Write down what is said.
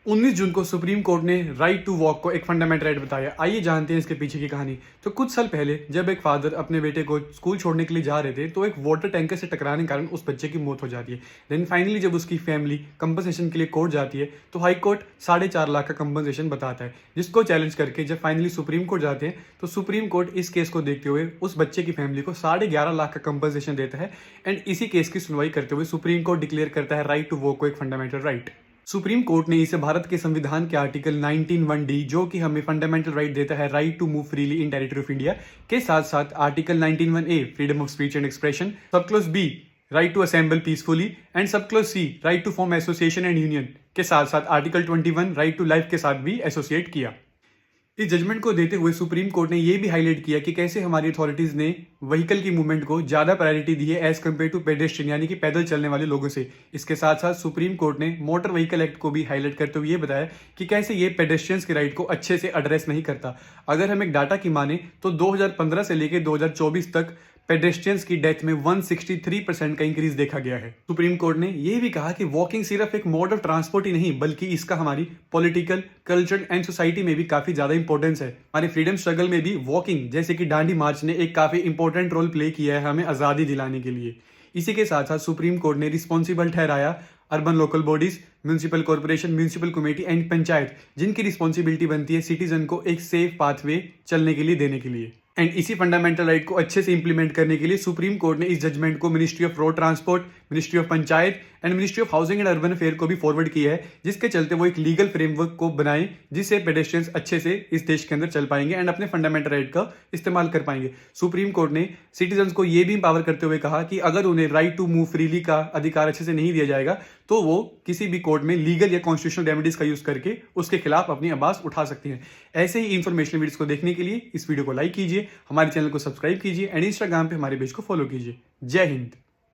19 जून को supreme court ने right to walk को एक फंडामेंटल राइट बताया। आइए जानते हैं इसके पीछे की कहानी। तो कुछ साल पहले जब एक फादर अपने बेटे को स्कूल छोड़ने के लिए जा रहे थे तो एक वाटर टैंकर से टकराने के कारण उस बच्चे की मौत हो जाती है। देन फाइनली जब उसकी फैमिली कंपनसेशन के लिए कोर्ट जाती है तो हाई कोर्ट 4.5 लाख का कंपनसेशन बताता है, जिसको चैलेंज करके जब फाइनली सुप्रीम कोर्ट जाते हैं तो सुप्रीम कोर्ट इस केस को देखते हुए उस बच्चे की फैमिली को 11.5 लाख का कंपनसेशन देता है। एंड इसी केस की सुनवाई करते हुए सुप्रीम कोर्ट डिक्लेयर करता है राइट टू वॉक को एक फंडामेंटल राइट। सुप्रीम कोर्ट ने इसे भारत के संविधान के आर्टिकल 19(1)(d जो कि हमें फंडामेंटल राइट देता है right to move freely in territory of India के साथ साथ article 19(1)(a freedom of speech and expression, sub clause b right to assemble peacefully and sub clause c right to form association and union के साथ साथ article 21 right to life के साथ भी associate किया। इस जजमेंट को देते हुए सुप्रीम कोर्ट ने यह भी हाईलाइट किया कि कैसे हमारी अथॉरिटीज ने व्हीकल की मूवमेंट को ज्यादा प्रायोरिटी दी है एज कम्पेयर टू पेडेस्ट्रियन यानी कि पैदल चलने वाले लोगों से। इसके साथ साथ सुप्रीम कोर्ट ने मोटर व्हीकल एक्ट को भी हाईलाइट करते हुए ये बताया कि कैसे ये पेडेस्ट्रियंस के राइट को अच्छे से एड्रेस नहीं करता। अगर हम एक डाटा की माने तो 2015 से लेकर 2024 तक पेडेस्ट्रियंस की डेथ में 163% का इंक्रीज देखा गया है। सुप्रीम कोर्ट ने यह भी कहा कि वॉकिंग सिर्फ एक मोड ऑफ ट्रांसपोर्ट ही नहीं बल्कि इसका हमारी पॉलिटिकल, कल्चर एंड सोसाइटी में भी काफी ज्यादा इंपॉर्टेंस है। हमारे फ्रीडम स्ट्रगल में भी वॉकिंग जैसे कि दांडी मार्च ने एक काफी इंपॉर्टेंट रोल प्ले किया है हमें आजादी दिलाने के लिए। इसी के साथ साथ सुप्रीम कोर्ट ने रिस्पॉन्सिबल ठहराया urban local bodies, municipal corporation, municipal committee and panchayat जिनकी रिस्पॉन्सिबिलिटी बनती है सिटीजन को एक सेफ पाथवे चलने के लिए देने के लिए। एंड इसी फंडामेंटल राइट को अच्छे से इंप्लीमेंट करने के लिए सुप्रीम कोर्ट ने इस जजमेंट को ministry of road transport, ministry of panchayat and ministry of housing and urban affair को भी फॉरवर्ड किया है, जिसके चलते वो एक लीगल फ्रेमवर्क को बनाएं जिससे पेडेस्ट्रियंस अच्छे से इस देश के अंदर चल पाएंगे एंड अपने फंडामेंटल राइट का इस्तेमाल कर पाएंगे। सुप्रीम कोर्ट ने सिटीजन्स को ये भी इंपावर करते हुए कहा कि अगर उन्हें राइट टू मूव फ्रीली का अधिकार अच्छे से नहीं दिया जाएगा तो वो किसी भी कोर्ट में लीगल या कॉन्स्टिट्यूशनल रेमेडीज का यूज करके उसके खिलाफ अपनी आवाज उठा सकती हैं। ऐसे ही इंफॉर्मेशनल वीडियोस को देखने के लिए इस वीडियो को लाइक कीजिए, हमारे चैनल को सब्सक्राइब कीजिए एंड इंस्टाग्राम पे हमारे पेज को फॉलो कीजिए। जय हिंद।